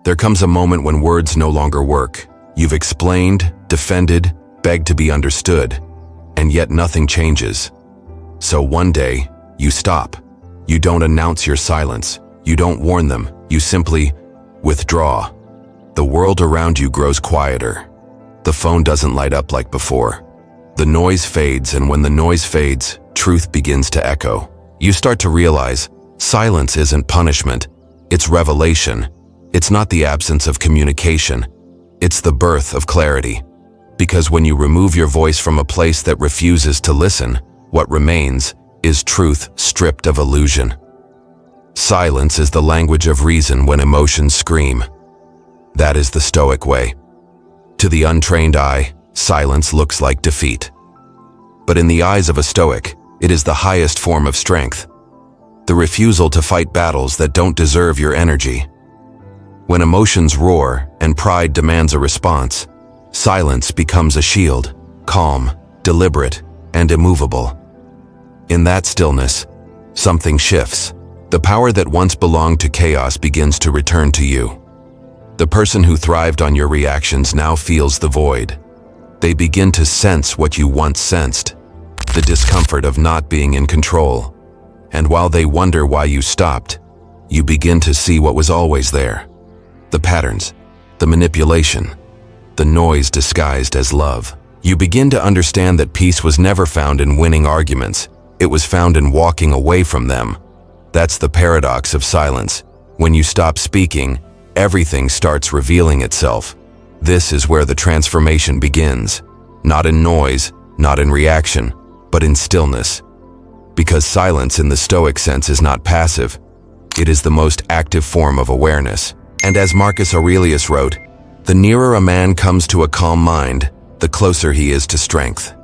There comes a moment when words no longer work. You've explained, defended, begged to be understood, and yet nothing changes. So one day, you stop. You don't announce your silence. You don't warn them. You simply withdraw. The world around you grows quieter. The phone doesn't light up like before. The noise fades, and when the noise fades, truth begins to echo. You start to realize silence isn't punishment. It's revelation. It's not the absence of communication. It's the birth of clarity. Because when you remove your voice from a place that refuses to listen, what remains is truth stripped of illusion. Silence is the language of reason when emotions scream. That is the Stoic way. To the untrained eye, silence looks like defeat. But in the eyes of a Stoic, it is the highest form of strength. The refusal to fight battles that don't deserve your energy. When emotions roar and pride demands a response, silence becomes a shield, calm, deliberate, and immovable. In that stillness, something shifts. The power that once belonged to chaos begins to return to you. The person who thrived on your reactions now feels the void. They begin to sense what you once sensed, the discomfort of not being in control. And while they wonder why you stopped, you begin to see what was always there. The patterns, the manipulation, the noise disguised as love. You begin to understand that peace was never found in winning arguments. It was found in walking away from them. That's the paradox of silence. When you stop speaking, everything starts revealing itself. This is where the transformation begins. Not in noise, not in reaction, but in stillness. Because silence in the Stoic sense is not passive. It is the most active form of awareness. And as Marcus Aurelius wrote, the nearer a man comes to a calm mind, the closer he is to strength.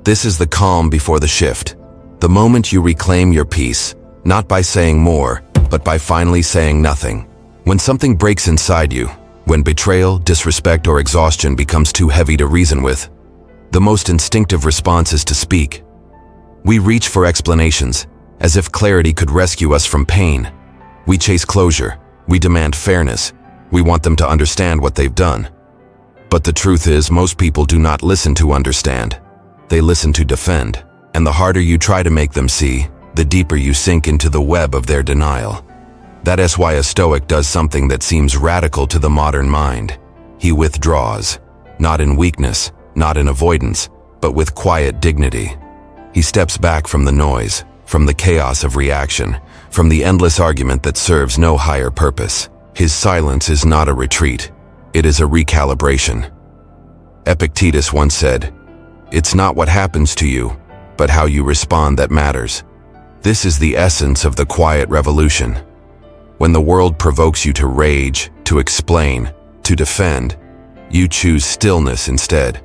This is the calm before the shift. The moment you reclaim your peace, not by saying more, but by finally saying nothing. When something breaks inside you, when betrayal, disrespect, or exhaustion becomes too heavy to reason with, the most instinctive response is to speak. We reach for explanations, as if clarity could rescue us from pain. We chase closure. We demand fairness. We want them to understand what they've done. But the truth is, most people do not listen to understand. They listen to defend. And the harder you try to make them see, the deeper you sink into the web of their denial. That is why a Stoic does something that seems radical to the modern mind. He withdraws, not in weakness, not in avoidance, but with quiet dignity. He steps back from the noise, from the chaos of reaction, from the endless argument that serves no higher purpose. His silence is not a retreat. It is a recalibration. Epictetus once said, "It's not what happens to you, but how you respond that matters." This is the essence of the quiet revolution. When the world provokes you to rage, to explain, to defend, you choose stillness instead.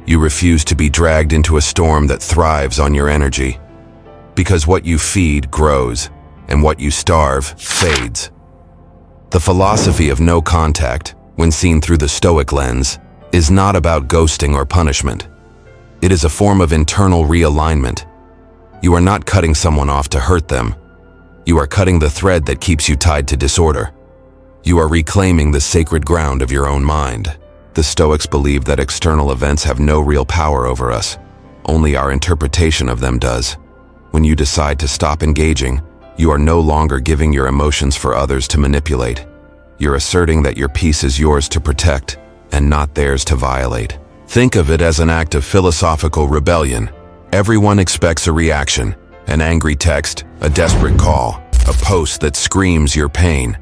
You refuse to be dragged into a storm that thrives on your energy. Because what you feed grows, and what you starve fades. The philosophy of no contact, when seen through the Stoic lens, is not about ghosting or punishment. It is a form of internal realignment. You are not cutting someone off to hurt them. You are cutting the thread that keeps you tied to disorder. You are reclaiming the sacred ground of your own mind. The Stoics believe that external events have no real power over us. Only our interpretation of them does. When you decide to stop engaging, you are no longer giving your emotions for others to manipulate. You're asserting that your peace is yours to protect and not theirs to violate. Think of it as an act of philosophical rebellion. Everyone expects a reaction, an angry text, a desperate call, a post that screams your pain.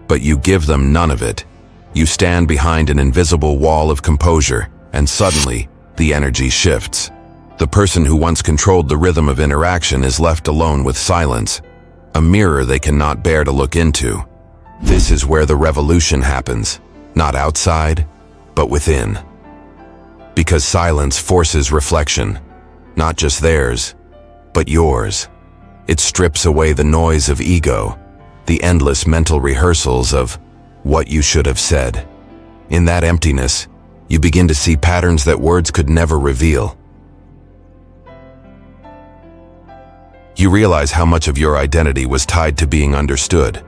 But you give them none of it. You stand behind an invisible wall of composure, and suddenly, the energy shifts. The person who once controlled the rhythm of interaction is left alone with silence, a mirror they cannot bear to look into. This is where the revolution happens, not outside, but within. Because silence forces reflection, not just theirs, but yours. It strips away the noise of ego, the endless mental rehearsals of what you should have said. In that emptiness, you begin to see patterns that words could never reveal. You realize how much of your identity was tied to being understood,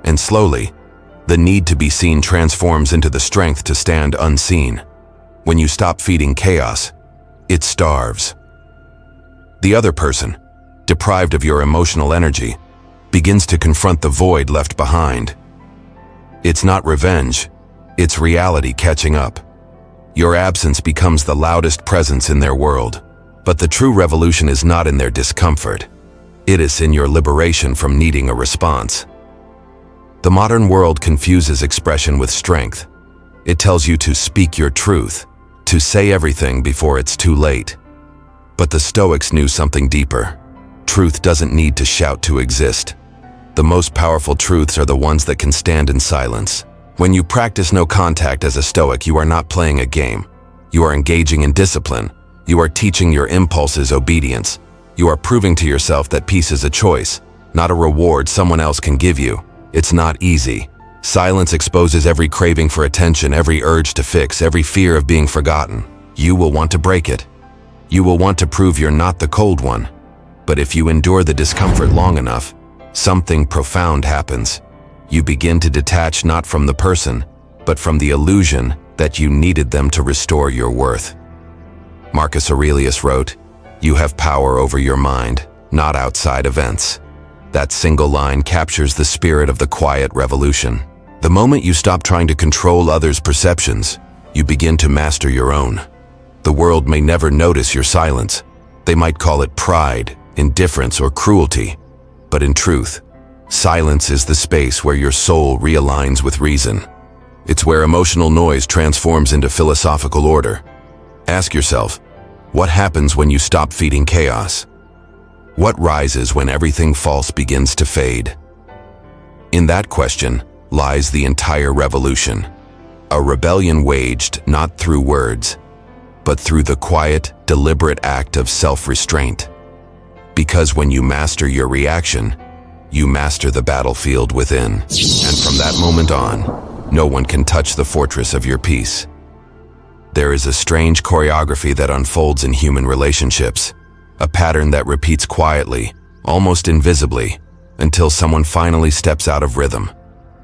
and slowly, The need to be seen transforms into the strength to stand unseen. When you stop feeding chaos, it starves. The other person, deprived of your emotional energy, begins to confront the void left behind. It's not revenge, it's reality catching up. Your absence becomes the loudest presence in their world. But the true revolution is not in their discomfort. It is in your liberation from needing a response. The modern world confuses expression with strength. It tells you to speak your truth, to say everything before it's too late. But the Stoics knew something deeper. Truth doesn't need to shout to exist. The most powerful truths are the ones that can stand in silence. When you practice no contact as a Stoic, you are not playing a game. You are engaging in discipline. You are teaching your impulses obedience. You are proving to yourself that peace is a choice, not a reward someone else can give you. It's not easy. Silence exposes every craving for attention, every urge to fix, every fear of being forgotten. You will want to break it. You will want to prove you're not the cold one. But if you endure the discomfort long enough, something profound happens. You begin to detach not from the person, but from the illusion that you needed them to restore your worth. Marcus Aurelius wrote, "You have power over your mind, not outside events." That single line captures the spirit of the quiet revolution. The moment you stop trying to control others' perceptions, you begin to master your own. The world may never notice your silence. They might call it pride, indifference, or cruelty. But in truth, silence is the space where your soul realigns with reason. It's where emotional noise transforms into philosophical order. Ask yourself, what happens when you stop feeding chaos? What rises when everything false begins to fade? In that question lies the entire revolution. A rebellion waged not through words, but through the quiet, deliberate act of self-restraint. Because when you master your reaction, you master the battlefield within. And from that moment on, no one can touch the fortress of your peace. There is a strange choreography that unfolds in human relationships, a pattern that repeats quietly, almost invisibly, until someone finally steps out of rhythm.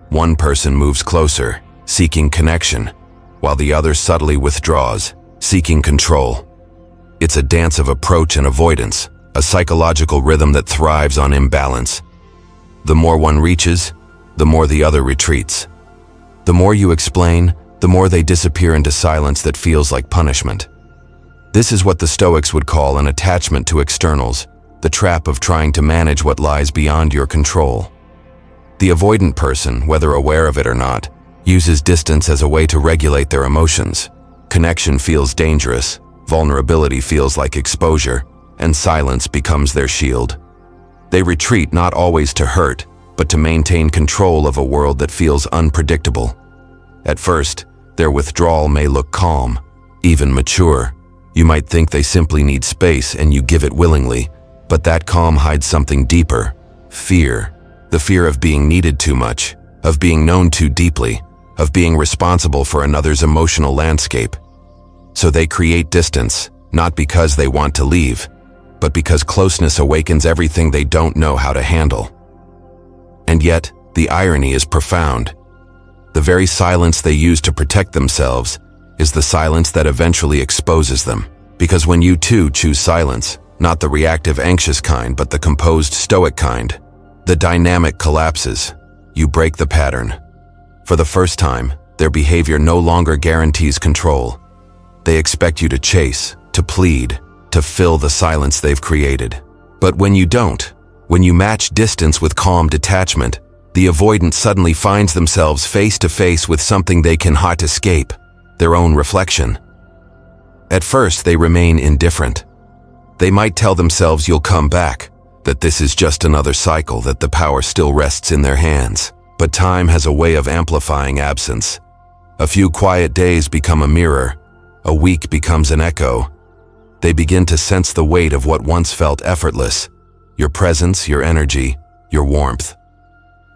One person moves closer, seeking connection, while the other subtly withdraws, seeking control. It's a dance of approach and avoidance, a psychological rhythm that thrives on imbalance. The more one reaches, the more the other retreats. The more you explain, the more they disappear into silence that feels like punishment. This is what the Stoics would call an attachment to externals, the trap of trying to manage what lies beyond your control. The avoidant person, whether aware of it or not, uses distance as a way to regulate their emotions. Connection feels dangerous, vulnerability feels like exposure, and silence becomes their shield. They retreat not always to hurt, but to maintain control of a world that feels unpredictable. At first, their withdrawal may look calm, even mature. You might think they simply need space and you give it willingly, but that calm hides something deeper: fear. The fear of being needed too much, of being known too deeply, of being responsible for another's emotional landscape. So they create distance, not because they want to leave, but because closeness awakens everything they don't know how to handle. And yet, the irony is profound. The very silence they use to protect themselves is the silence that eventually exposes them. Because when you too choose silence, not the reactive anxious kind, but the composed stoic kind, the dynamic collapses. You break the pattern. For the first time, their behavior no longer guarantees control. They expect you to chase, to plead, to fill the silence they've created. But when you don't, when you match distance with calm detachment, the avoidant suddenly finds themselves face to face with something they cannot escape: their own reflection. At first, they remain indifferent. They might tell themselves you'll come back, that this is just another cycle, that the power still rests in their hands. But time has a way of amplifying absence. A few quiet days become a mirror. A week becomes an echo. They begin to sense the weight of what once felt effortless: your presence, your energy, your warmth.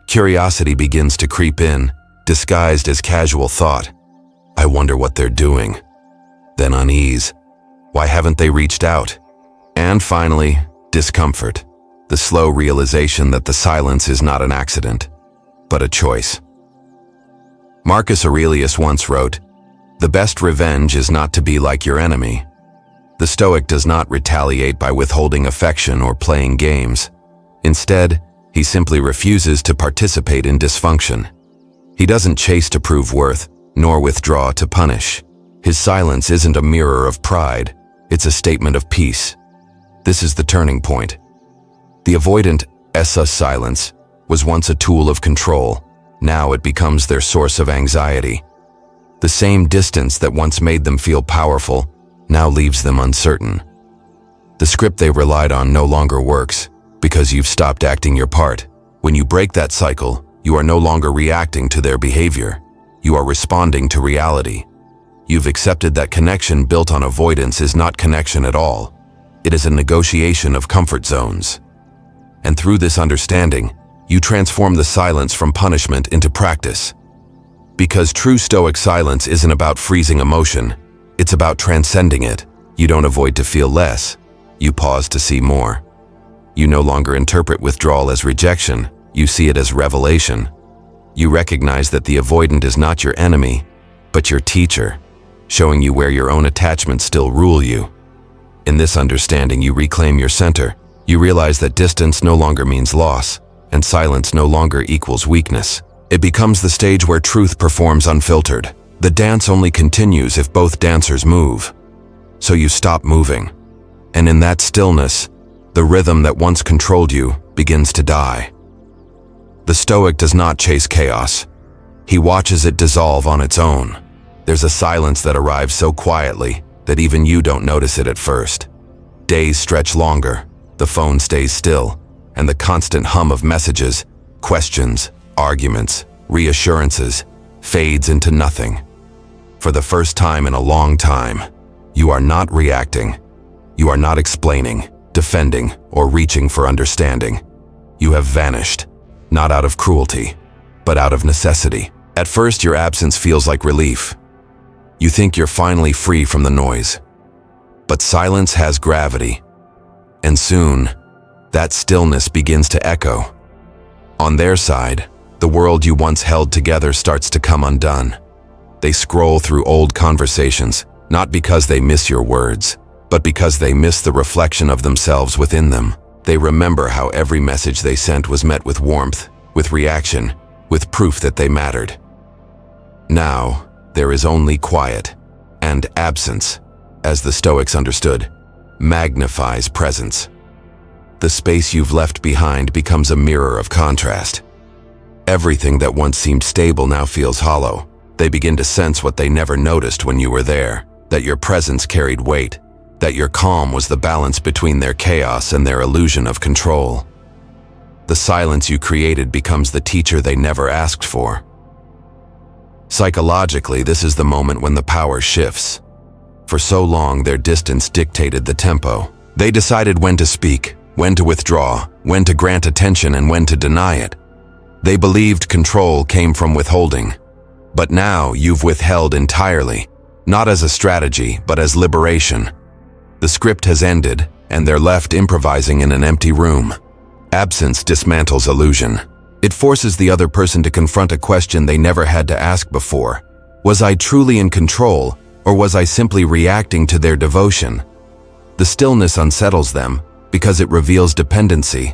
Curiosity begins to creep in, disguised as casual thought. I wonder what they're doing. Then unease. Why haven't they reached out? And finally, discomfort. The slow realization that the silence is not an accident, but a choice. Marcus Aurelius once wrote, "The best revenge is not to be like your enemy." The Stoic does not retaliate by withholding affection or playing games. Instead, he simply refuses to participate in dysfunction. He doesn't chase to prove worth, nor withdraw to punish. His silence isn't a mirror of pride, it's a statement of peace. This is the turning point. The avoidant essa silence was once a tool of control. Now it becomes their source of anxiety. The same distance that once made them feel powerful now leaves them uncertain. The script they relied on no longer works because you've stopped acting your part. When you break that cycle, you are no longer reacting to their behavior. You are responding to reality. You've accepted that connection built on avoidance is not connection at all. It is a negotiation of comfort zones. And through this understanding, you transform the silence from punishment into practice. Because true Stoic silence isn't about freezing emotion, it's about transcending it. You don't avoid to feel less, you pause to see more. You no longer interpret withdrawal as rejection, you see it as revelation. You recognize that the avoidant is not your enemy, but your teacher, showing you where your own attachments still rule you. In this understanding, you reclaim your center. You realize that distance no longer means loss, and silence no longer equals weakness. It becomes the stage where truth performs unfiltered. The dance only continues if both dancers move. So you stop moving. And in that stillness, the rhythm that once controlled you begins to die. The Stoic does not chase chaos. He watches it dissolve on its own. There's a silence that arrives so quietly that even you don't notice it at first. Days stretch longer, the phone stays still, and the constant hum of messages, questions, arguments, reassurances fades into nothing. For the first time in a long time, you are not reacting. You are not explaining, defending, or reaching for understanding. You have vanished, not out of cruelty, but out of necessity. At first, your absence feels like relief. You think you're finally free from the noise. But silence has gravity, and soon, that stillness begins to echo. On their side, the world you once held together starts to come undone. They scroll through old conversations, not because they miss your words, but because they miss the reflection of themselves within them. They remember how every message they sent was met with warmth, with reaction, with proof that they mattered. Now, there is only quiet, and absence, as the Stoics understood, magnifies presence. The space you've left behind becomes a mirror of contrast. Everything that once seemed stable now feels hollow. They begin to sense what they never noticed when you were there, that your presence carried weight, that your calm was the balance between their chaos and their illusion of control. The silence you created becomes the teacher they never asked for. Psychologically, this is the moment when the power shifts. For so long, their distance dictated the tempo. They decided when to speak, when to withdraw, when to grant attention, and when to deny it. They believed control came from withholding. But now you've withheld entirely, not as a strategy, but as liberation. The script has ended, and they're left improvising in an empty room. Absence dismantles illusion. It forces the other person to confront a question they never had to ask before. Was I truly in control, or was I simply reacting to their devotion? The stillness unsettles them because it reveals dependency.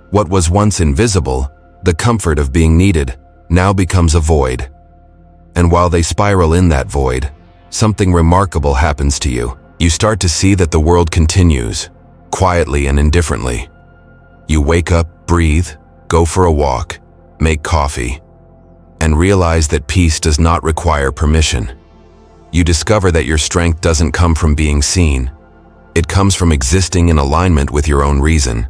What was once invisible, the comfort of being needed, now becomes a void. And while they spiral in that void, something remarkable happens to you. You start to see that the world continues, quietly and indifferently. You wake up, breathe, go for a walk, make coffee, and realize that peace does not require permission. You discover that your strength doesn't come from being seen. It comes from existing in alignment with your own reason.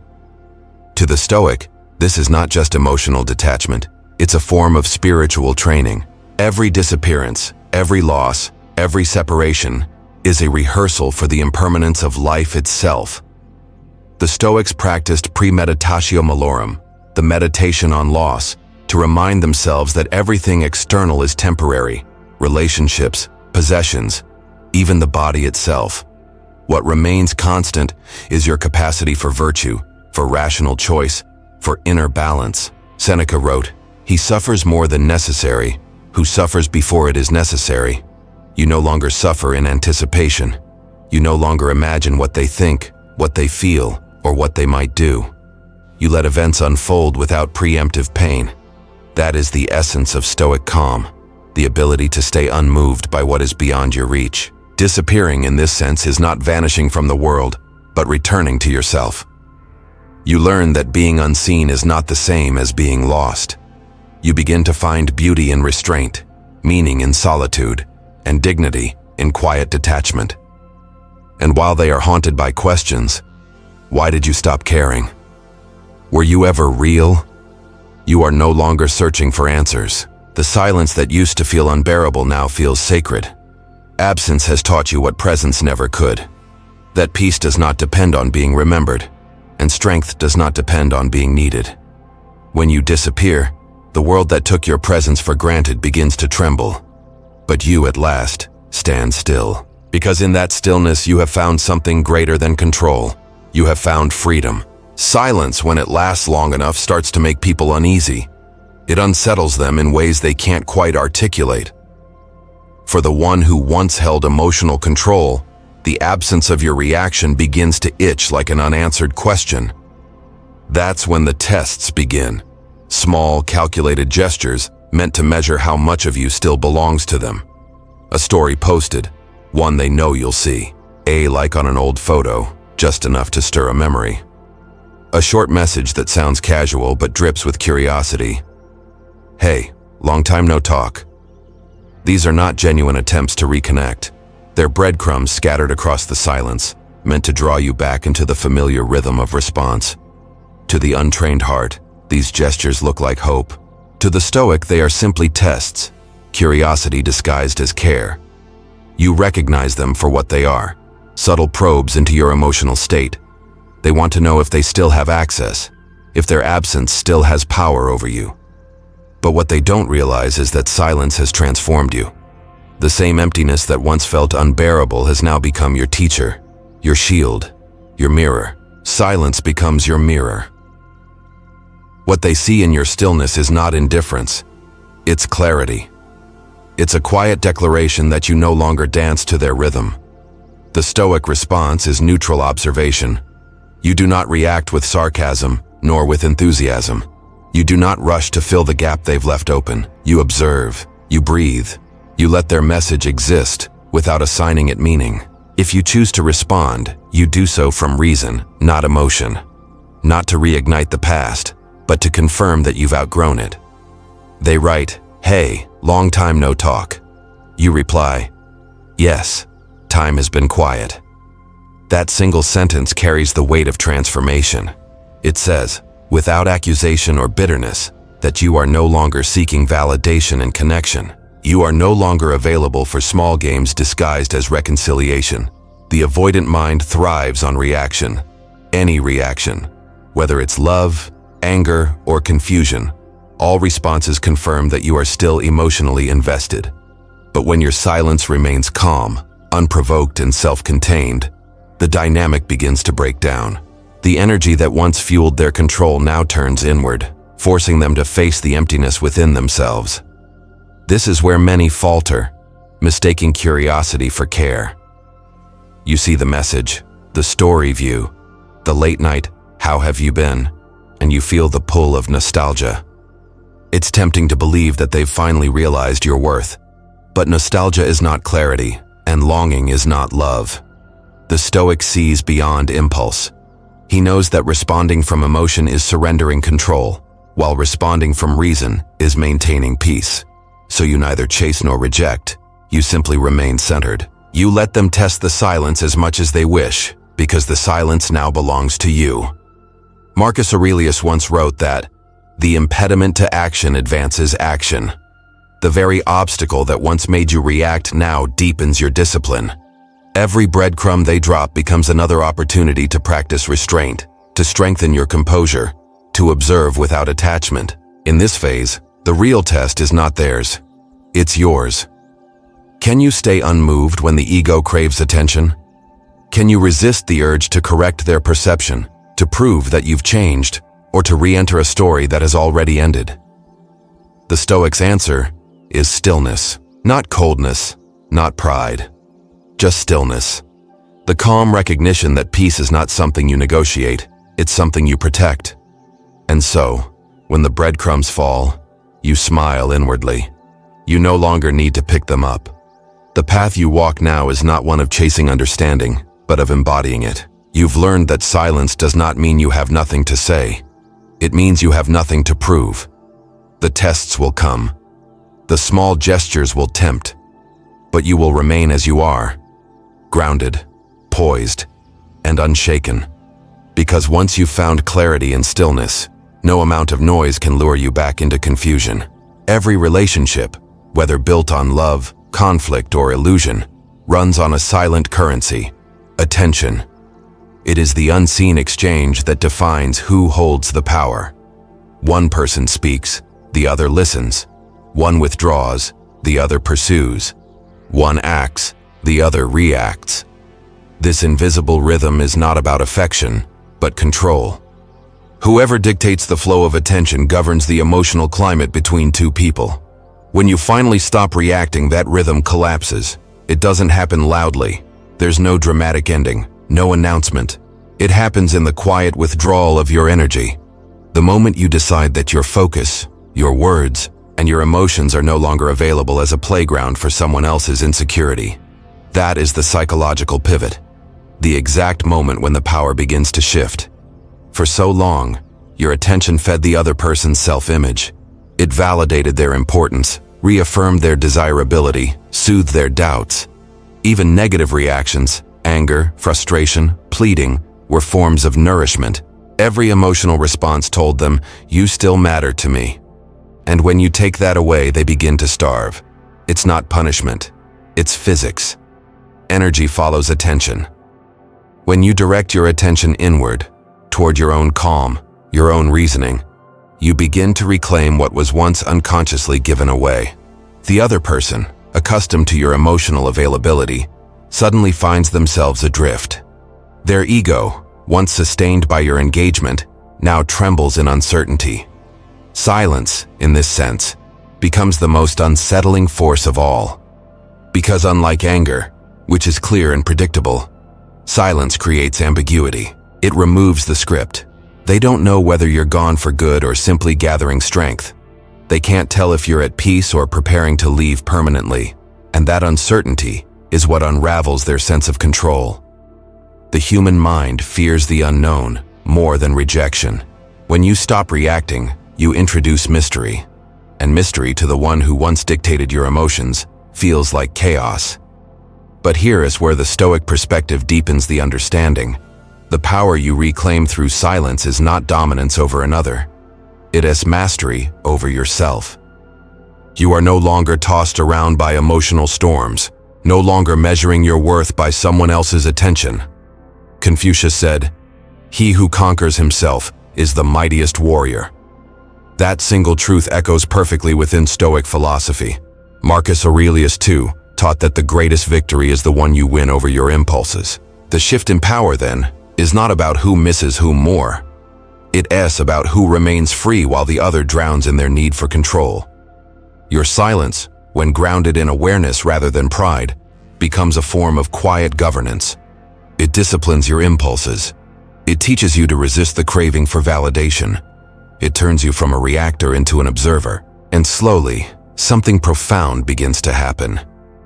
To the Stoic, this is not just emotional detachment, it's a form of spiritual training. Every disappearance, every loss, every separation is a rehearsal for the impermanence of life itself. The Stoics practiced premeditatio malorum, the meditation on loss, to remind themselves that everything external is temporary, relationships, possessions, even the body itself. What remains constant is your capacity for virtue, for rational choice, for inner balance. Seneca wrote, "He suffers more than necessary, who suffers before it is necessary. You no longer suffer in anticipation. You no longer imagine what they think, what they feel, or what they might do. You let events unfold without preemptive pain. That is the essence of Stoic calm, the ability to stay unmoved by what is beyond your reach. Disappearing in this sense is not vanishing from the world, but returning to yourself. You learn that being unseen is not the same as being lost. You begin to find beauty in restraint, meaning in solitude, and dignity in quiet detachment. And while they are haunted by questions, why did you stop caring? Were you ever real? You are no longer searching for answers. The silence that used to feel unbearable now feels sacred. Absence has taught you what presence never could. That peace does not depend on being remembered, and strength does not depend on being needed. When you disappear, the world that took your presence for granted begins to tremble. But you, at last, stand still. Because in that stillness you have found something greater than control. You have found freedom. Silence, when it lasts long enough, starts to make people uneasy. It unsettles them in ways they can't quite articulate. For the one who once held emotional control, the absence of your reaction begins to itch like an unanswered question. That's when the tests begin. Small, calculated gestures meant to measure how much of you still belongs to them. A story posted, one they know you'll see. A like on an old photo, just enough to stir a memory. A short message that sounds casual but drips with curiosity. Hey, long time no talk. These are not genuine attempts to reconnect. They're breadcrumbs scattered across the silence, meant to draw you back into the familiar rhythm of response. To the untrained heart, these gestures look like hope. To the Stoic, they are simply tests, curiosity disguised as care. You recognize them for what they are, subtle probes into your emotional state. They want to know if they still have access, if their absence still has power over you. But what they don't realize is that silence has transformed you. The same emptiness that once felt unbearable has now become your teacher, your shield, your mirror. Silence becomes your mirror. What they see in your stillness is not indifference, it's clarity. It's a quiet declaration that you no longer dance to their rhythm. The Stoic response is neutral observation. You do not react with sarcasm, nor with enthusiasm. You do not rush to fill the gap they've left open. You observe, you breathe, you let their message exist without assigning it meaning. If you choose to respond, you do so from reason, not emotion. Not to reignite the past, but to confirm that you've outgrown it. They write, "Hey, long time no talk." You reply, "Yes, time has been quiet." That single sentence carries the weight of transformation. It says, without accusation or bitterness, that you are no longer seeking validation and connection. You are no longer available for small games disguised as reconciliation. The avoidant mind thrives on reaction. Any reaction, whether it's love, anger, or confusion, all responses confirm that you are still emotionally invested. But when your silence remains calm, unprovoked, and self-contained, the dynamic begins to break down. The energy that once fueled their control now turns inward, forcing them to face the emptiness within themselves. This is where many falter, mistaking curiosity for care. You see the message, the story view, the late night, "How have you been?" and you feel the pull of nostalgia. It's tempting to believe that they've finally realized your worth. But nostalgia is not clarity, and longing is not love. The Stoic sees beyond impulse. He knows that responding from emotion is surrendering control, while responding from reason is maintaining peace. So you neither chase nor reject, you simply remain centered. You let them test the silence as much as they wish, because the silence now belongs to you. Marcus Aurelius once wrote that, "The impediment to action advances action." The very obstacle that once made you react now deepens your discipline. Every breadcrumb they drop becomes another opportunity to practice restraint, to strengthen your composure, to observe without attachment. In this phase, the real test is not theirs, it's yours. Can you stay unmoved when the ego craves attention? Can you resist the urge to correct their perception, to prove that you've changed, or to re-enter a story that has already ended? The Stoic's answer, is stillness. Not coldness, not pride. Just stillness. The calm recognition that peace is not something you negotiate, it's something you protect. And so, when the breadcrumbs fall, you smile inwardly. You no longer need to pick them up. The path you walk now is not one of chasing understanding, but of embodying it. You've learned that silence does not mean you have nothing to say. It means you have nothing to prove. The tests will come. The small gestures will tempt. But you will remain as you are, grounded, poised, and unshaken. Because once you've found clarity and stillness, no amount of noise can lure you back into confusion. Every relationship, whether built on love, conflict, or illusion, runs on a silent currency: attention. It is the unseen exchange that defines who holds the power. One person speaks, the other listens. One withdraws, the other pursues. One acts, the other reacts. This invisible rhythm is not about affection, but control. Whoever dictates the flow of attention governs the emotional climate between two people. When you finally stop reacting, that rhythm collapses. It doesn't happen loudly. There's no dramatic ending, no announcement. It happens in the quiet withdrawal of your energy. The moment you decide that your focus, your words, and your emotions are no longer available as a playground for someone else's insecurity. That is the psychological pivot. The exact moment when the power begins to shift. For so long, your attention fed the other person's self-image. It validated their importance, reaffirmed their desirability, soothed their doubts. Even negative reactions, anger, frustration, pleading, were forms of nourishment. Every emotional response told them, "You still matter to me." And when you take that away, they begin to starve. It's not punishment. It's physics. Energy follows attention. When you direct your attention inward, toward your own calm, your own reasoning, you begin to reclaim what was once unconsciously given away. The other person, accustomed to your emotional availability, suddenly finds themselves adrift. Their ego, once sustained by your engagement, now trembles in uncertainty. Silence, in this sense, becomes the most unsettling force of all. Because unlike anger, which is clear and predictable, silence creates ambiguity. It removes the script. They don't know whether you're gone for good or simply gathering strength. They can't tell if you're at peace or preparing to leave permanently, and that uncertainty is what unravels their sense of control. The human mind fears the unknown more than rejection. When you stop reacting, you introduce mystery. And mystery to the one who once dictated your emotions feels like chaos. But here is where the Stoic perspective deepens the understanding. The power you reclaim through silence is not dominance over another. It is mastery over yourself. You are no longer tossed around by emotional storms, no longer measuring your worth by someone else's attention. Confucius said, "He who conquers himself is the mightiest warrior." That single truth echoes perfectly within Stoic philosophy. Marcus Aurelius, too, taught that the greatest victory is the one you win over your impulses. The shift in power, then, is not about who misses whom more. It is about who remains free while the other drowns in their need for control. Your silence, when grounded in awareness rather than pride, becomes a form of quiet governance. It disciplines your impulses. It teaches you to resist the craving for validation. It turns you from a reactor into an observer. And slowly, something profound begins to happen.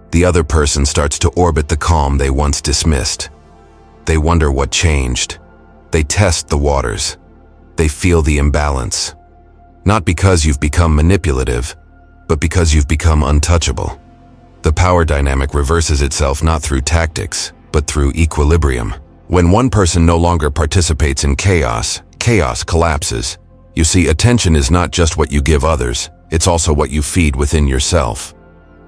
The other person starts to orbit the calm they once dismissed. They wonder what changed. They test the waters. They feel the imbalance. Not because you've become manipulative, but because you've become untouchable. The power dynamic reverses itself not through tactics, but through equilibrium. When one person no longer participates in chaos, chaos collapses. You see, attention is not just what you give others, it's also what you feed within yourself.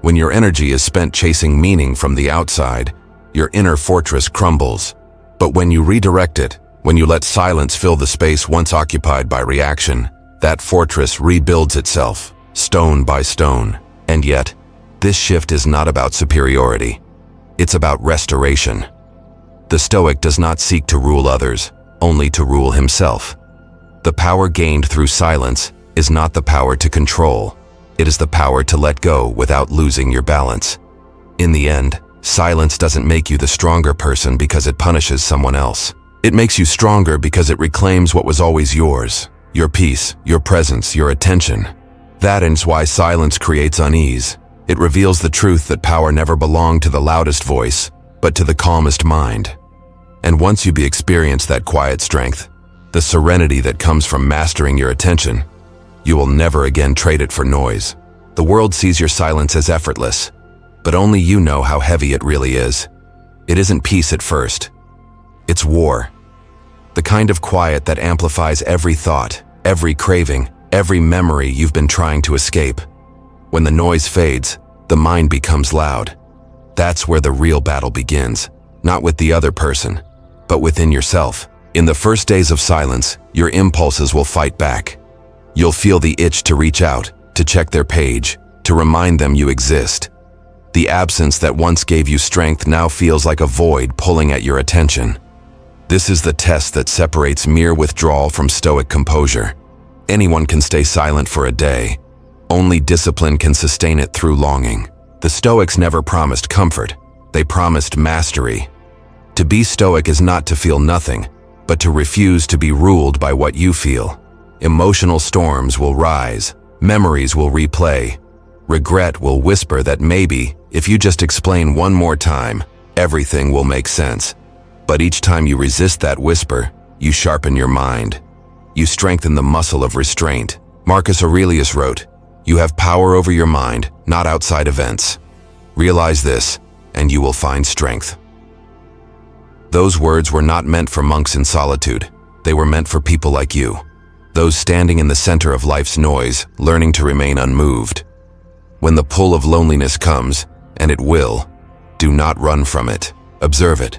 When your energy is spent chasing meaning from the outside, your inner fortress crumbles. But when you redirect it, when you let silence fill the space once occupied by reaction, that fortress rebuilds itself, stone by stone. And yet, this shift is not about superiority. It's about restoration. The Stoic does not seek to rule others, only to rule himself. The power gained through silence is not the power to control. It is the power to let go without losing your balance. In the end, silence doesn't make you the stronger person because it punishes someone else. It makes you stronger because it reclaims what was always yours: your peace, your presence, your attention. That is why silence creates unease. It reveals the truth that power never belonged to the loudest voice, but to the calmest mind. And once you experience that quiet strength, the serenity that comes from mastering your attention, you will never again trade it for noise. The world sees your silence as effortless, but only you know how heavy it really is. It isn't peace at first. It's war. The kind of quiet that amplifies every thought, every craving, every memory you've been trying to escape. When the noise fades, the mind becomes loud. That's where the real battle begins, not with the other person, but within yourself. In the first days of silence, your impulses will fight back. You'll feel the itch to reach out, to check their page, to remind them you exist. The absence that once gave you strength now feels like a void pulling at your attention. This is the test that separates mere withdrawal from Stoic composure. Anyone can stay silent for a day. Only discipline can sustain it through longing. The Stoics never promised comfort. They promised mastery. To be Stoic is not to feel nothing, but to refuse to be ruled by what you feel. Emotional storms will rise. Memories will replay. Regret will whisper that maybe, if you just explain one more time, everything will make sense. But each time you resist that whisper, you sharpen your mind. You strengthen the muscle of restraint. Marcus Aurelius wrote, "You have power over your mind, not outside events. Realize this, and you will find strength." Those words were not meant for monks in solitude. They were meant for people like you. Those standing in the center of life's noise, learning to remain unmoved. When the pull of loneliness comes, and it will, do not run from it. Observe it.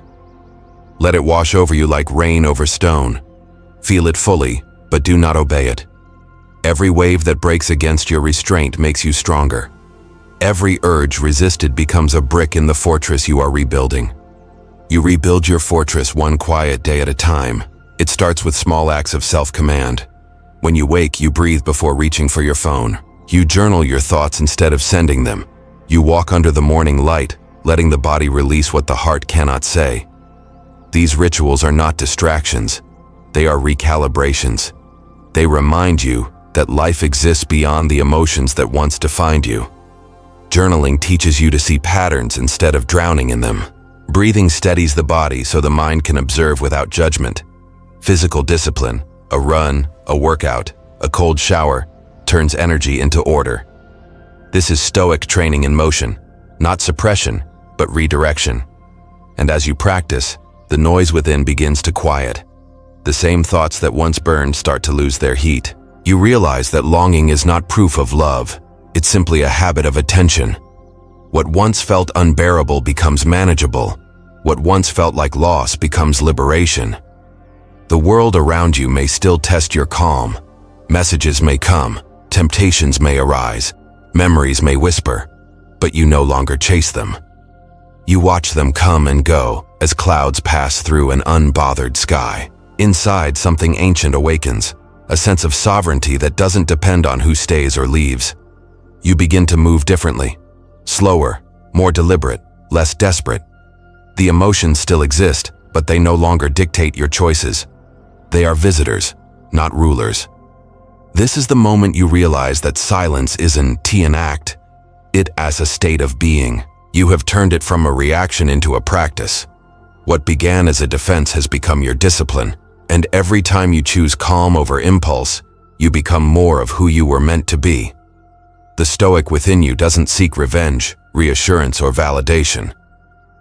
Let it wash over you like rain over stone. Feel it fully, but do not obey it. Every wave that breaks against your restraint makes you stronger. Every urge resisted becomes a brick in the fortress you are rebuilding. You rebuild your fortress one quiet day at a time. It starts with small acts of self-command. When you wake, you breathe before reaching for your phone. You journal your thoughts instead of sending them. You walk under the morning light, letting the body release what the heart cannot say. These rituals are not distractions. They are recalibrations. They remind you that life exists beyond the emotions that once defined you. Journaling teaches you to see patterns instead of drowning in them. Breathing steadies the body so the mind can observe without judgment. Physical discipline, a run, a workout, a cold shower, turns energy into order. This is Stoic training in motion, not suppression, but redirection. And as you practice, the noise within begins to quiet. The same thoughts that once burned start to lose their heat. You realize that longing is not proof of love. It's simply a habit of attention. What once felt unbearable becomes manageable. What once felt like loss becomes liberation. The world around you may still test your calm. Messages may come, temptations may arise, memories may whisper, but you no longer chase them. You watch them come and go as clouds pass through an unbothered sky. Inside, something ancient awakens, a sense of sovereignty that doesn't depend on who stays or leaves. You begin to move differently, slower, more deliberate, less desperate. The emotions still exist, but they no longer dictate your choices. They are visitors, not rulers. This is the moment you realize that silence isn't an act, it as a state of being. You have turned it from a reaction into a practice. What began as a defense has become your discipline, and every time you choose calm over impulse, you become more of who you were meant to be. The Stoic within you doesn't seek revenge, reassurance, or validation.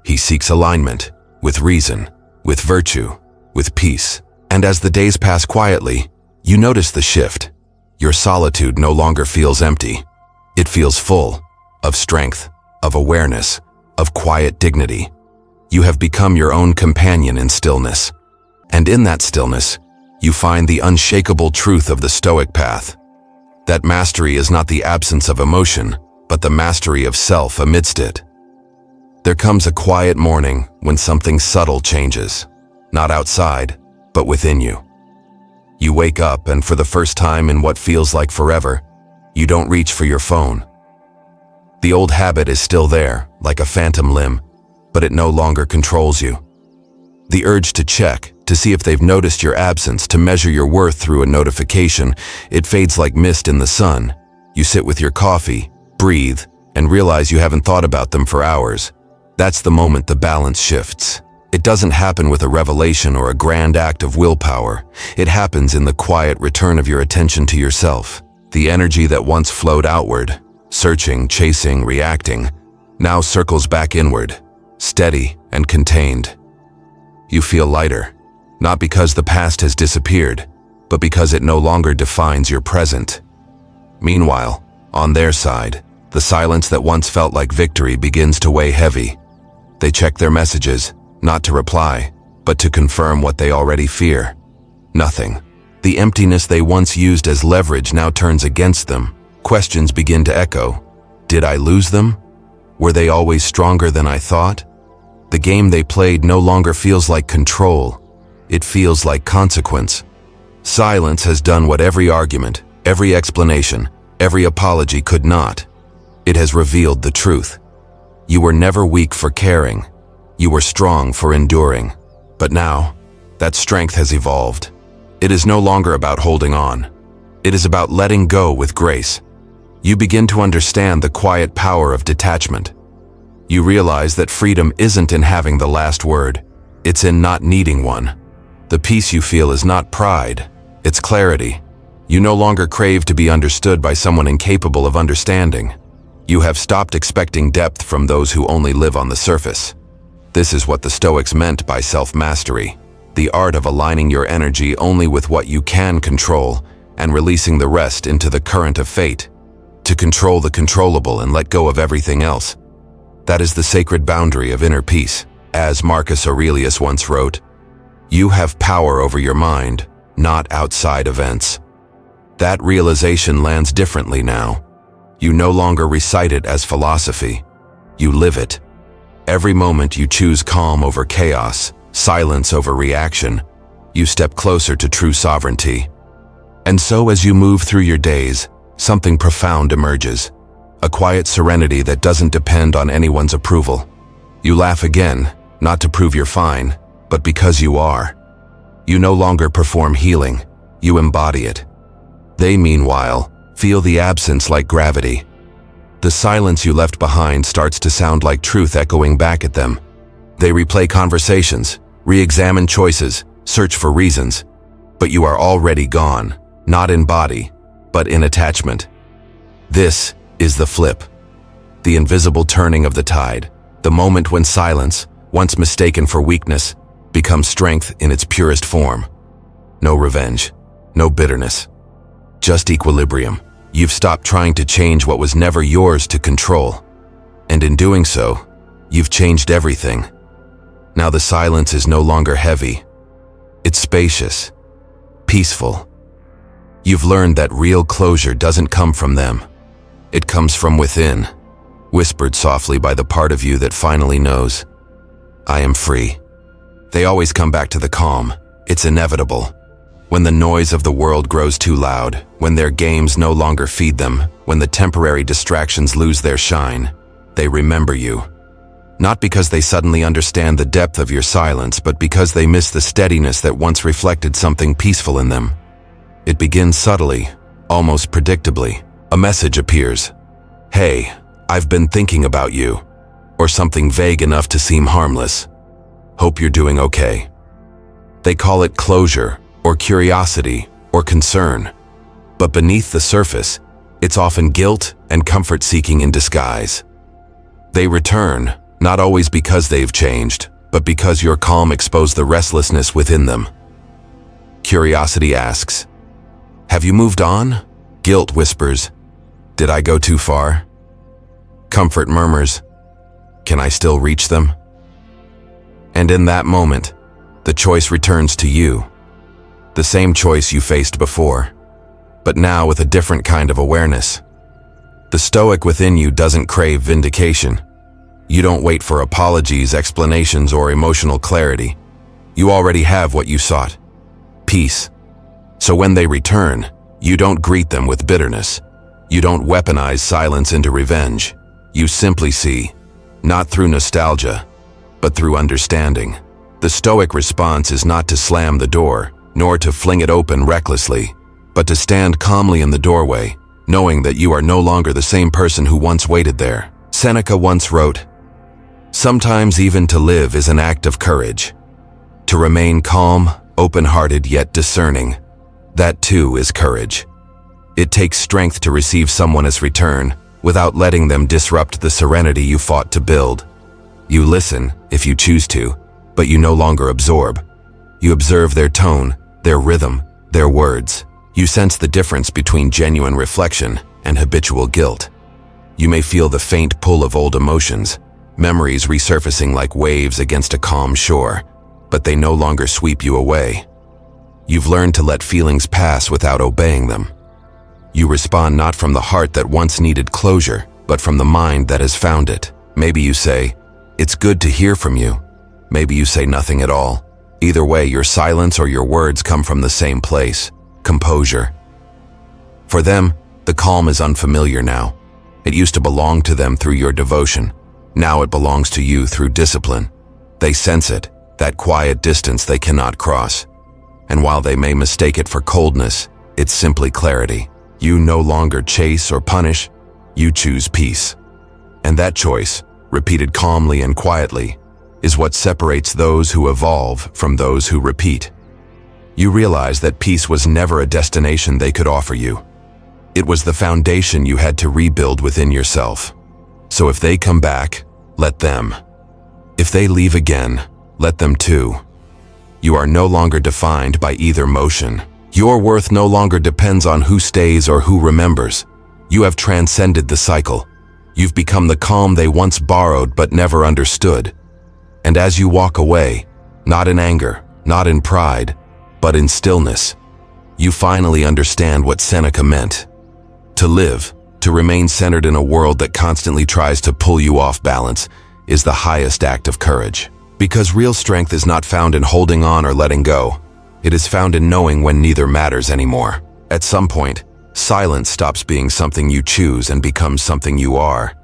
He seeks alignment, with reason, with virtue, with peace. And as the days pass quietly, you notice the shift. Your solitude no longer feels empty. It feels full of strength, of awareness, of quiet dignity. You have become your own companion in stillness. And in that stillness, you find the unshakable truth of the Stoic path. That mastery is not the absence of emotion, but the mastery of self amidst it. There comes a quiet morning when something subtle changes, not outside, but within you. You wake up, and for the first time in what feels like forever, You don't reach for your phone. The old habit is still there, like a phantom limb, but it no longer controls you. The urge to check, to see if they've noticed your absence, to measure your worth through a notification, it fades like mist in the sun. You sit with your coffee, breathe, and realize you haven't thought about them for hours. That's the moment the balance shifts. It doesn't happen with a revelation or a grand act of willpower. It happens in the quiet return of your attention to yourself. The energy that once flowed outward, searching, chasing, reacting, now circles back inward, steady and contained. You feel lighter, not because the past has disappeared, but because it no longer defines your present. Meanwhile, on their side, the silence that once felt like victory begins to weigh heavy. They check their messages, not to reply, but to confirm what they already fear. Nothing. The emptiness they once used as leverage now turns against them. Questions begin to echo. Did I lose them? Were they always stronger than I thought? The game they played no longer feels like control. It feels like consequence. Silence has done what every argument, every explanation, every apology could not. It has revealed the truth. You were never weak for caring. You were strong for enduring. But now, that strength has evolved. It is no longer about holding on. It is about letting go with grace. You begin to understand the quiet power of detachment. You realize that freedom isn't in having the last word. It's in not needing one. The peace you feel is not pride. It's clarity. You no longer crave to be understood by someone incapable of understanding. You have stopped expecting depth from those who only live on the surface. This is what the Stoics meant by self-mastery, the art of aligning your energy only with what you can control and releasing the rest into the current of fate, to control the controllable and let go of everything else. That is the sacred boundary of inner peace. As Marcus Aurelius once wrote, "You have power over your mind, not outside events." That realization lands differently now. You no longer recite it as philosophy. You live it. Every moment you choose calm over chaos, silence over reaction. You step closer to true sovereignty. And so as you move through your days, something profound emerges. A quiet serenity that doesn't depend on anyone's approval. You laugh again, not to prove you're fine, but because you are. You no longer perform healing. You embody it. They, meanwhile, feel the absence like gravity. The silence you left behind starts to sound like truth echoing back at them. They replay conversations, re-examine choices, search for reasons. But you are already gone, not in body, but in attachment. This is the flip. The invisible turning of the tide. The moment when silence, once mistaken for weakness, becomes strength in its purest form. No revenge, no bitterness. Just equilibrium. You've stopped trying to change what was never yours to control. And in doing so, you've changed everything. Now the silence is no longer heavy. It's spacious, peaceful. You've learned that real closure doesn't come from them. It comes from within, whispered softly by the part of you that finally knows. I am free. They always come back to the calm. It's inevitable. When the noise of the world grows too loud, when their games no longer feed them, when the temporary distractions lose their shine, they remember you. Not because they suddenly understand the depth of your silence, but because they miss the steadiness that once reflected something peaceful in them. It begins subtly, almost predictably. A message appears. Hey, I've been thinking about you. Or something vague enough to seem harmless. Hope you're doing okay. They call it closure, or curiosity, or concern. But beneath the surface, it's often guilt and comfort-seeking in disguise. They return, not always because they've changed, but because your calm exposed the restlessness within them. Curiosity asks, have you moved on? Guilt whispers, did I go too far? Comfort murmurs, can I still reach them? And in that moment, the choice returns to you. The same choice you faced before, but now with a different kind of awareness. The Stoic within you doesn't crave vindication. You don't wait for apologies, explanations, or emotional clarity. You already have what you sought, peace. So when they return, you don't greet them with bitterness. You don't weaponize silence into revenge. You simply see, not through nostalgia, but through understanding. The Stoic response is not to slam the door, nor to fling it open recklessly, but to stand calmly in the doorway, knowing that you are no longer the same person who once waited there. Seneca once wrote, "Sometimes even to live is an act of courage. To remain calm, open-hearted yet discerning, that too is courage. It takes strength to receive someone as return, without letting them disrupt the serenity you fought to build. You listen, if you choose to, but you no longer absorb. You observe their tone, their rhythm, their words. You sense the difference between genuine reflection and habitual guilt. You may feel the faint pull of old emotions, memories resurfacing like waves against a calm shore, but they no longer sweep you away. You've learned to let feelings pass without obeying them. You respond not from the heart that once needed closure, but from the mind that has found it. Maybe you say, "It's good to hear from you." Maybe you say nothing at all. Either way, your silence or your words come from the same place: composure. For them, the calm is unfamiliar now. It used to belong to them through your devotion. Now it belongs to you through discipline. They sense it, that quiet distance they cannot cross. And while they may mistake it for coldness, it's simply clarity. You no longer chase or punish, you choose peace. And that choice, repeated calmly and quietly, is what separates those who evolve from those who repeat. You realize that peace was never a destination they could offer you. It was the foundation you had to rebuild within yourself. So if they come back, let them. If they leave again, let them too. You are no longer defined by either motion. Your worth no longer depends on who stays or who remembers. You have transcended the cycle. You've become the calm they once borrowed but never understood. And as you walk away, not in anger, not in pride, but in stillness, you finally understand what Seneca meant. To live, to remain centered in a world that constantly tries to pull you off balance, is the highest act of courage. Because real strength is not found in holding on or letting go. It is found in knowing when neither matters anymore. At some point, silence stops being something you choose and becomes something you are.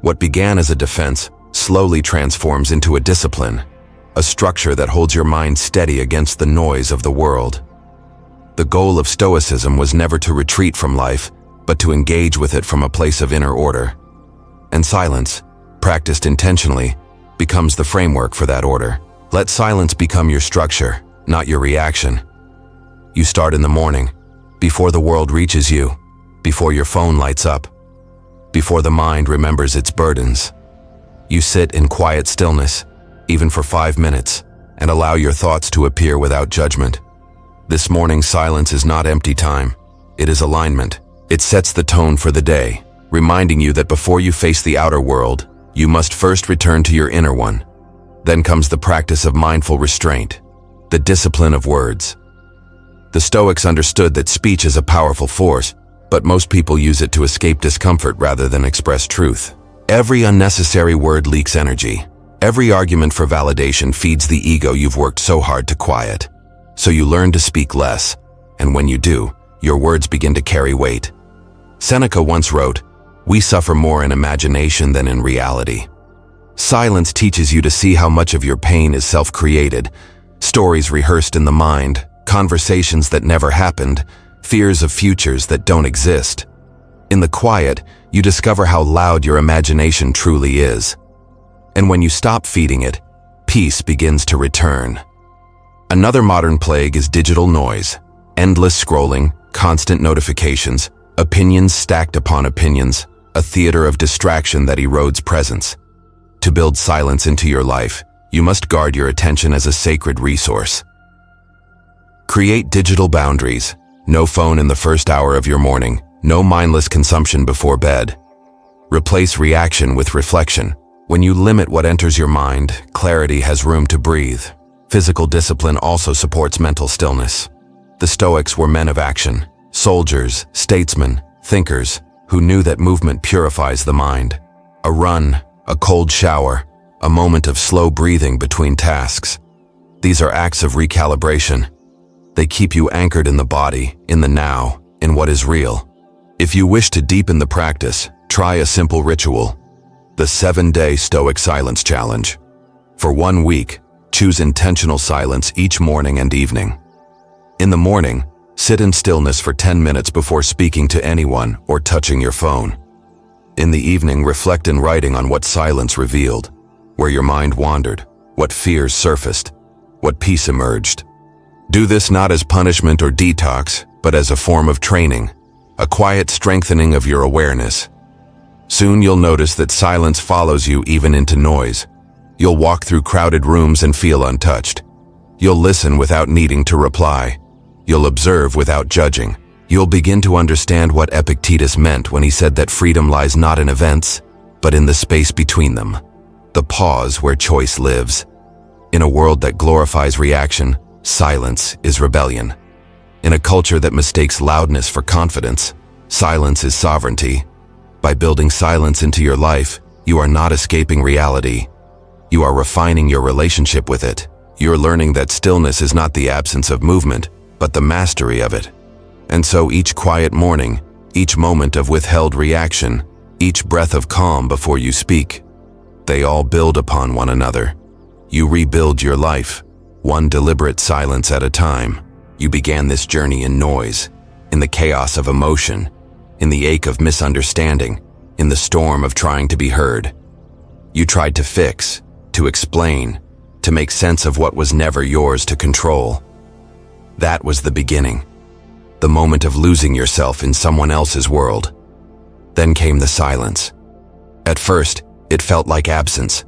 What began as a defense slowly transforms into a discipline, a structure that holds your mind steady against the noise of the world. The goal of Stoicism was never to retreat from life, but to engage with it from a place of inner order. And silence, practiced intentionally, becomes the framework for that order. Let silence become your structure, not your reaction. You start in the morning, before the world reaches you, before your phone lights up, before the mind remembers its burdens. You sit in quiet stillness, even for 5 minutes, and allow your thoughts to appear without judgment. This morning's silence is not empty time. It is alignment. It sets the tone for the day, reminding you that before you face the outer world, you must first return to your inner one. Then comes the practice of mindful restraint, the discipline of words. The Stoics understood that speech is a powerful force, but most people use it to escape discomfort rather than express truth. Every unnecessary word leaks energy. Every argument for validation feeds the ego you've worked so hard to quiet. So you learn to speak less, and when you do, your words begin to carry weight. Seneca once wrote, "We suffer more in imagination than in reality." Silence teaches you to see how much of your pain is self-created, stories rehearsed in the mind, conversations that never happened, fears of futures that don't exist. In the quiet, you discover how loud your imagination truly is. And when you stop feeding it, peace begins to return. Another modern plague is digital noise, endless scrolling, constant notifications, opinions stacked upon opinions, a theater of distraction that erodes presence. To build silence into your life, you must guard your attention as a sacred resource. Create digital boundaries. No phone in the first hour of your morning. No mindless consumption before bed. Replace reaction with reflection. When you limit what enters your mind, clarity has room to breathe. Physical discipline also supports mental stillness. The Stoics were men of action, soldiers, statesmen, thinkers, who knew that movement purifies the mind. A run, a cold shower, a moment of slow breathing between tasks. These are acts of recalibration. They keep you anchored in the body, in the now, in what is real. If you wish to deepen the practice, try a simple ritual: the 7-day Stoic Silence Challenge. For 1 week, choose intentional silence each morning and evening. In the morning, sit in stillness for 10 minutes before speaking to anyone or touching your phone. In the evening, reflect in writing on what silence revealed, where your mind wandered, what fears surfaced, what peace emerged. Do this not as punishment or detox, but as a form of training, a quiet strengthening of your awareness. Soon you'll notice that silence follows you even into noise. You'll walk through crowded rooms and feel untouched. You'll listen without needing to reply. You'll observe without judging. You'll begin to understand what Epictetus meant when he said that freedom lies not in events, but in the space between them, the pause where choice lives. In a world that glorifies reaction, silence is rebellion. In a culture that mistakes loudness for confidence, silence is sovereignty. By building silence into your life, you are not escaping reality. You are refining your relationship with it. You're learning that stillness is not the absence of movement, but the mastery of it. And so each quiet morning, each moment of withheld reaction, each breath of calm before you speak, they all build upon one another. You rebuild your life, one deliberate silence at a time. You began this journey in noise, in the chaos of emotion, in the ache of misunderstanding, in the storm of trying to be heard. You tried to fix, to explain, to make sense of what was never yours to control. That was the beginning, the moment of losing yourself in someone else's world. Then came the silence. At first, it felt like absence,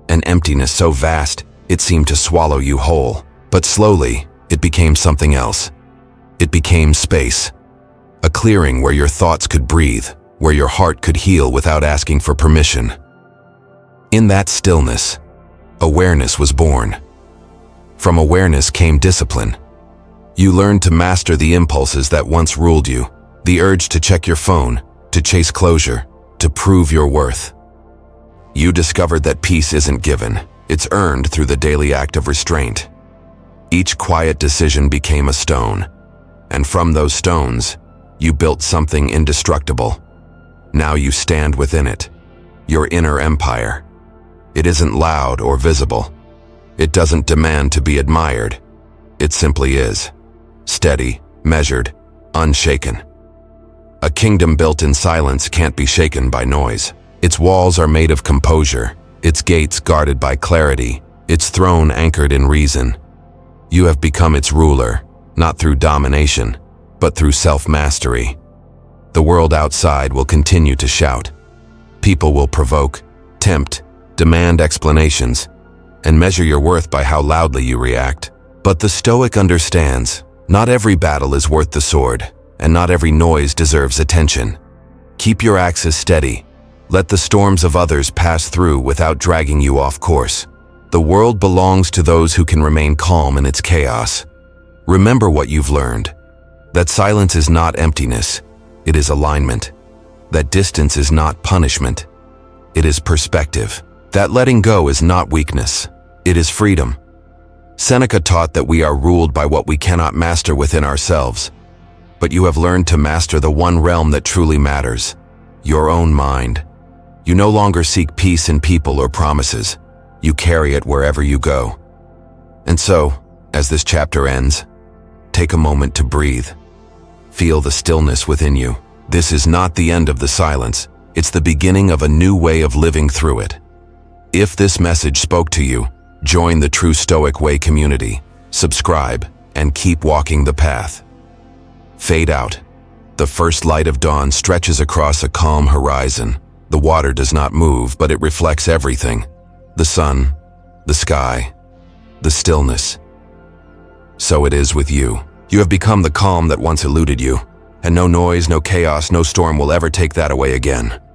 an emptiness so vast it seemed to swallow you whole. But slowly, it became something else. It became space, a clearing where your thoughts could breathe, where your heart could heal without asking for permission. In that stillness, awareness was born. From awareness came discipline. You learned to master the impulses that once ruled you, the urge to check your phone, to chase closure, to prove your worth. You discovered that peace isn't given, it's earned through the daily act of restraint. Each quiet decision became a stone, and from those stones, you built something indestructible. Now you stand within it, your inner empire. It isn't loud or visible. It doesn't demand to be admired. It simply is. Steady, measured, unshaken. A kingdom built in silence can't be shaken by noise. Its walls are made of composure, its gates guarded by clarity, its throne anchored in reason. You have become its ruler, not through domination, but through self-mastery. The world outside will continue to shout. People will provoke, tempt, demand explanations, and measure your worth by how loudly you react. But the Stoic understands, not every battle is worth the sword, and not every noise deserves attention. Keep your axis steady. Let the storms of others pass through without dragging you off course. The world belongs to those who can remain calm in its chaos. Remember what you've learned. That silence is not emptiness, it is alignment. That distance is not punishment, it is perspective. That letting go is not weakness, it is freedom. Seneca taught that we are ruled by what we cannot master within ourselves. But you have learned to master the one realm that truly matters, your own mind. You no longer seek peace in people or promises. You carry it wherever you go. And so, as this chapter ends, take a moment to breathe. Feel the stillness within you. This is not the end of the silence. It's the beginning of a new way of living through it. If this message spoke to you, join the True Stoic Way community, subscribe, and keep walking the path. Fade out. The first light of dawn stretches across a calm horizon. The water does not move, but it reflects everything. The sun, the sky, the stillness. So it is with you. You have become the calm that once eluded you, and no noise, no chaos, no storm will ever take that away again.